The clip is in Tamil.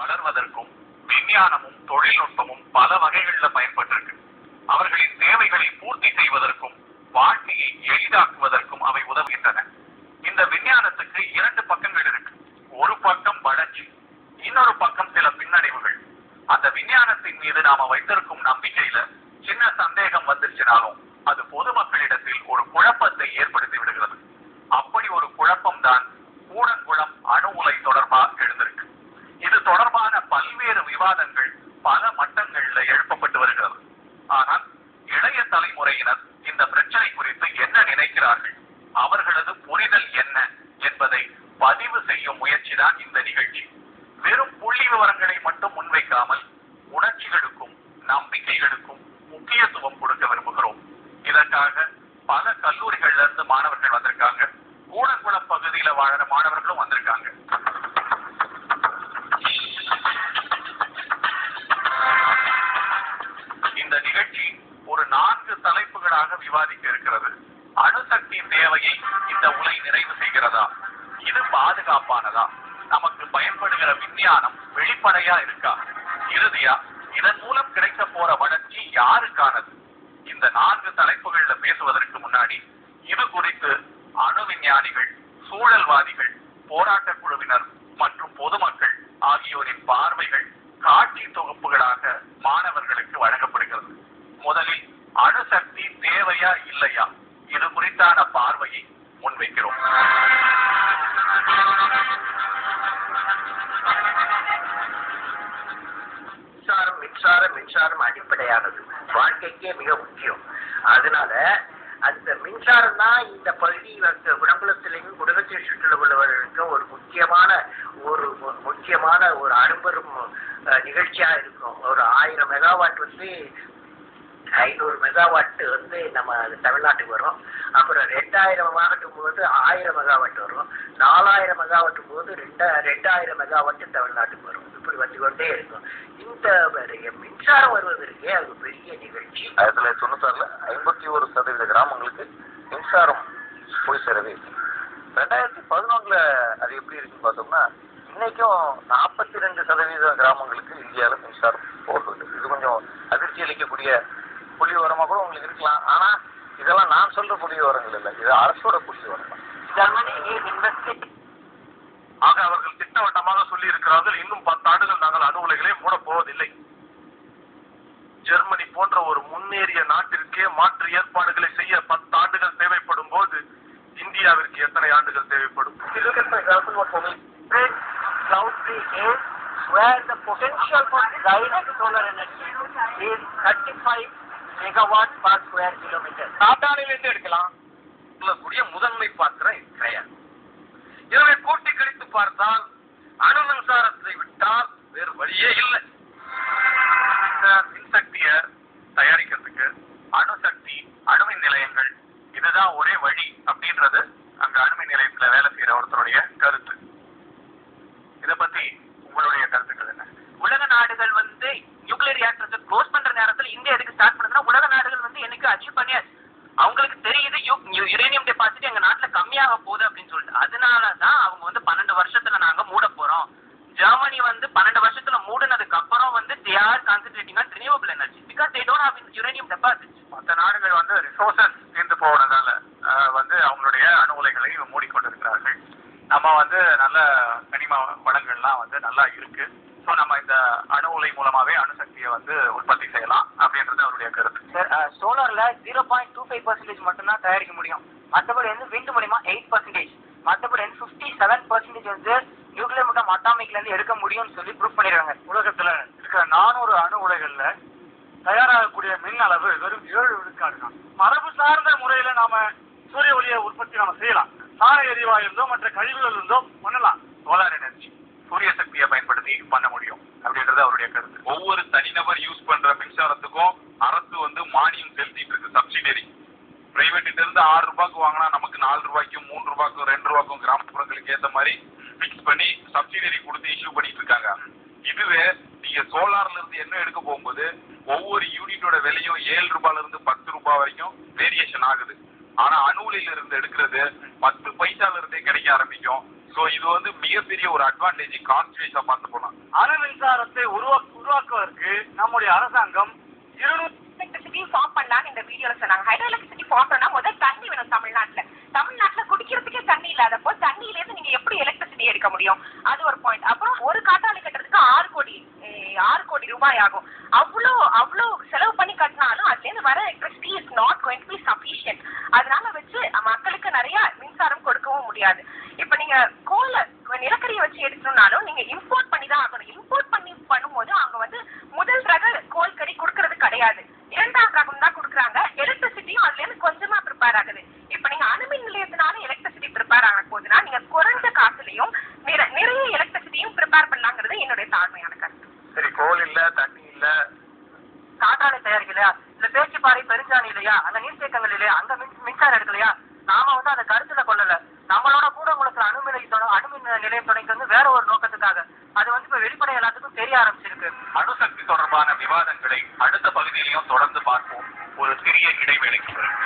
வளர்வதற்கும் விஞ்ஞானமும் தொழில்நுட்பமும் பல வகைகளில் பயன்பட்டிருக்கு. அவர்களின் தேவைகளை பூர்த்தி செய்வதற்கும் வாழ்க்கையை எளிதாக்குவதற்கும் அவை உதவுகின்றன. இந்த விஞ்ஞானத்துக்கு இரண்டு பக்கங்கள் இருக்கு. ஒரு பக்கம் வளர்ச்சி, இன்னொரு பக்கம் சில பின்னடைவுகள். அந்த விஞ்ஞானத்தின் மீது நாம வைத்திருக்கும் நம்பிக்கையில சின்ன சந்தேகம் வந்துருச்சுனாலும் அது பொதுமக்களிடத்தில் ஒரு குழப்பத்தை ஏற்படுத்தி விடுகிறது. அப்படி ஒரு குழப்பம் தான் கூடங்குளம் அணு உலை தொடர்பாக எழுந்திருக்கு. இது தொடர்பான பல்வேறு விவாதங்கள் பல மட்டங்கள்ல எழுப்பப்பட்டு வருகிறது. ஆனால் இளைய தலைமுறையினர் இந்த பிரச்சனை குறித்து என்ன நினைக்கிறார்கள், அவர்களது புரிதல் என்ன என்பதை பதிவு செய்யும் முயற்சிதான் இந்த நிகழ்ச்சி. வெறும் புள்ளி விவரங்களை மட்டும் முன்வைக்காமல் உணர்ச்சிகளுக்கும் நம்பிக்கைகளுக்கும் முக்கியத்துவம் கொடுக்க விரும்புகிறோம். இதற்காக பல கல்லூரிகள்ல இருந்து மாணவர்கள் வந்திருக்காங்க. கூடங்குளம் பகுதியில வாழற மாணவர்களும் வந்திருக்காங்க. இந்த நிகழ்ச்சி ஒரு 4 தலைப்புகளாக விவாதிக்க இருக்கிறது. அணுசக்தி தேவையை இந்த உலை நிறைவு செய்கிறதா? இது பாதுகாப்பானதா? நமக்கு பயன்படுகிற விஞ்ஞானம் வெளிப்படையா இருக்கா? இறுதியா இதன் மூலம் கிடைக்க போற வளர்ச்சி யாருக்கானது? இந்த 4 தலைப்புகள்ல பேசுவதற்கு முன்னாடி இது குறித்து அணு விஞ்ஞானிகள், சூழல்வாதிகள், போராட்ட குழுவினர் மற்றும் பொதுமக்கள் ஆகியோரின் பார்வைகள் காட்சி தொகுப்புகளாக மாணவர்களுக்கு வழங்கப்படுகிறது. முதலில் அணுசக்தி தேவையா இல்லையா இது குறித்தான பார்வையை முன்வைக்கிறோம். மின்சாரம் அடிப்படையானது, வாழ்க்கைக்கே மிக முக்கியம். அதனால அந்த மின்சாரம் தான் இந்த பகுதி குடங்குளத்திலையும் குடகத்தில் சுற்றுலா உள்ளவர்களுக்கு ஒரு முக்கியமான ஒரு அனுபவம் நிகழ்ச்சியா இருக்கும். ஒரு 1000 மெகாவாட் 500 மெகாவாட் நம்ம தமிழ்நாட்டுக்கு வரும். அப்புறம் 2000 ஆகட்டும் போது 1000 மெகாவாட் வரும். 4000 மெகாவாட்டும் போது 2000 மெகாவாட் தமிழ்நாட்டுக்கு வரும். இப்படி வந்து கொண்டே இருக்கும். இந்த மின்சாரம் வருவதற்கே அது பெரிய நிகழ்ச்சி. 1996 51% கிராமங்களுக்கு மின்சாரம் போய் சேரவே. 2011 அது எப்படி இருக்குன்னு பார்த்தோம்னா இன்னைக்கும் 42% கிராமங்களுக்கு இந்தியாவில் மின்சாரம் போடுறது. இது கொஞ்சம் அதிர்ச்சி அளிக்கக்கூடிய புள்ளி விவரமாக கூட உங்களுக்கு இருக்கலாம். ஆனா இதெல்லாம் நான் சொல்ற புள்ளி விவரங்கள் இல்லை, இது அரசோட புள்ளி விவரம் தான். ஆக அவர்கள் திட்டவட்டமாக சொல்லி இருக்கிறார்கள், இன்னும் 10 ஆண்டுகள் நாங்கள் அணு உலைகளை மூடப் போவதில்லை. ஜெர்மனி போன்ற ஒரு முன்னேறிய நாட்டிற்கே மாற்று ஏற்பாடுகளை செய்ய 10 ஆண்டுகள் தேவைப்படும் போது இந்தியாவிற்கு எத்தனை ஆண்டுகள் தேவைப்படும்? Where the potential for direct solar energy is 35 megawatt per square kilometer. சாத்தானிலிருந்து எடுக்கலாம் சொல்லக்கூடிய முதன்மை பாத்திரம் கிடையாது. எனவே கூட்டி கழித்து பார்த்தால் அணு மின்சாரத்தை விட்டால் வேறு வழியே இல்லை. மின்சக்தியை தயாரிக்கிறதுக்கு அணுசக்தி, அணுமின் நிலையங்கள் இதுதான் ஒரே வழி அப்படின்றது அங்க அணுமின் நிலையத்துல வேலை செய்யற ஒருத்தருடைய கருத்து. இத பத்தி உங்களுடைய கருத்துக்கள் என்ன? உலக நாடுகள் நியூக்ளியர் ரியாக்டர்ஸ் க்ளோஸ் பண்ற நேரத்தில் இந்தியா எதுக்கு ஸ்டார்ட் பண்ணுதுன்னா, உலக நாடுகள் என்னைக்கு அச்சீவ் பண்ணியாச்சு. அவங்களுக்கு தெரியுது யுரேனியம் டெபாசிட் எங்க நாட்டுல கம்மியாக போகுது அப்படின்னு சொல்லிட்டு. அதனாலதான் அவங்க 12 வருஷத்துல நாங்க மூட போறோம். ஜெர்மனி 12 வருஷத்துல மூடினதுக்கு அப்புறம் they are concentrating on renewable energy because they don't have uranium deposits. மற்ற நாடுகள் ரிசோர்சஸ் தீர்ந்து போவதால அவங்களுடைய அணு உலைகளை மூடிக்கொண்டிருக்கிறார்கள். நம்ம நல்ல கனிம வளங்கள்லாம் நல்லா இருக்கு. ஸோ நம்ம இந்த அணு உலை மூலமாவே அணுசக்தியை உற்பத்தி செய்யலாம் அப்படின்றது அவருடைய கருத்து. சோலார்ல 0.25% மட்டும்தான் தயாரிக்க முடியும். மற்றபடி விண்ட் மூலியமா 8%, மற்றபடி 57% நியூக்ளியர் மற்றும் அட்டாமிக்ல இருந்து எடுக்க முடியும்னு சொல்லி ப்ரூவ் பண்ணிருக்காங்க. உலகத்துல இருக்கிற 400 அணு உலைகள்ல தயாராகக்கூடிய மின் அளவு வெறும் 7 விழுக்காடு தான். மரபு சார்ந்த முறையில நாம சூரிய ஒளியை உற்பத்தி நாம செய்யலாம். சார எரிவாயு இருந்தோ மற்ற கழிவுகள் இருந்தோ பண்ணலாம். சோலார் எனர்ஜி சூரிய சக்தியை பயன்படுத்தி பண்ண முடியும் அப்படின்றது அவருடைய கருத்து. ஒவ்வொரு தனிநபர் யூஸ் பண்ற மின்சாரத்துக்கும் அரசு மானியம் செலுத்திட்டு இருக்கு, சப்சிடரி. பிரைவேட்ல இருந்து 6 ரூபாய்க்கு வாங்கினா நமக்கு 4 ரூபாய்க்கும் 3 ரூபாய்க்கும் 2 ரூபாய்க்கும் கிராமப்புறங்களுக்கு ஏற்ற மாதிரி பிக்ஸ் பண்ணி சப்சிடரி கொடுத்து இஷ்யூ பண்ணிட்டு இருக்காங்க. இதுவே நீங்க சோலார்ல இருந்து என்ன எடுக்க போகும்போது ஒவ்வொரு யூனிட்டோட விலையும் 7 ரூபாயில இருந்து 10 ரூபாய் வரைக்கும் வேரியேஷன் ஆகுது. ஆனா அணு உலையில இருந்து எடுக்கிறது 10 பைசால இருந்தே கிடைக்க ஆரம்பிக்கும். சோ இது மிகப்பெரிய ஒரு அட்வான்டேஜ் காஸ்ட் வைஸா பார்த்து போனா. அணு மாற்றத்தை உருவாக்குவதற்கு நம்முடைய அரசாங்கம் 200 எலக்ட்ரிசிட்டி ஃபார்ம் பண்ணலான்னு இந்த வீடியோல சொன்னாங்க. ஹைட்ரோ எலக்ட்ரிசிட்டி ஃபார்ம் பண்ணா முதல் தண்ணி வேணும். தமிழ்நாட்டுல குடிக்கிறதுக்கே தண்ணி இல்லாதப்போ தண்ணியில இருந்து நீங்க எப்படி எலக்ட்ரிசிட்டி எடுக்க முடியும்? அது ஒரு பாயிண்ட். அப்புறம் ஒரு காற்றாலை கட்டுறதுக்கு 6 கோடி ரூபாய் ஆகும். அவ்வளோ செலவு பண்ணி கட்டினாலும் அதுல இருந்து வர electricity is not going to be sufficient. அதனால வச்சு மக்களுக்கு நிறைய மின்சாரம் கொடுக்கவும் முடியாது. இப்ப நீங்க நிலக்கரியை வச்சு எடுக்கணும்னாலும் நீங்க இம்போர்ட் பண்ணி தான் ஆகணும். இம்போர்ட் பண்ணும்போது அவங்க வந்து முதல் ரக கோல்கறி கொடுக்கறது கிடையாது, 2ஆம் ரகம் தான் கொடுக்குறாங்க. எலக்ட்ரிசிட்டியும் அதுல இருந்து கொஞ்சமா ப்ரிப்பேர் ஆகுது. இப்ப நீங்க அணுமின் நிலையத்தினால எலக்ட்ரிசிட்டி ப்ரிப்பேர் ஆக போகுதுன்னா நீங்க குறைஞ்ச காசுலயும் நிறைய எலக்ட்ரிசிட்டியும் ப்ரிப்பேர் பண்ணலாங்கிறது என்னுடைய தாழ்மையான கருத்து. சரி, கோல் இல்ல, தண்ணி இல்ல, காற்றாலை தயாரிக்கலையா, இல்ல பேச்சுப்பாறை பெருஞ்சாணி இல்லையா, அங்க நீர்த்தேக்கங்கள் இல்லையா, அங்க மின்சாரம் எடுக்கலையா, நாம வந்து அதை கருத்துல கொள்ளல. நம்மளோட கூட உங்களுக்கு அணுமின் நிலையம் தொடங்கி வந்து வேற ஒரு நோக்கத்துக்காக அது வந்து இப்ப வெளிப்படை எல்லாத்துக்கும் தெரிய ஆரம்பிச்சிருக்கு. அணுசக்தி தொடர்பான விவாதங்களை அடுத்த பகுதியிலையும் தொடர்ந்து பார்ப்போம். ஒரு சிறிய இடைவேளைக்கு பிறகு.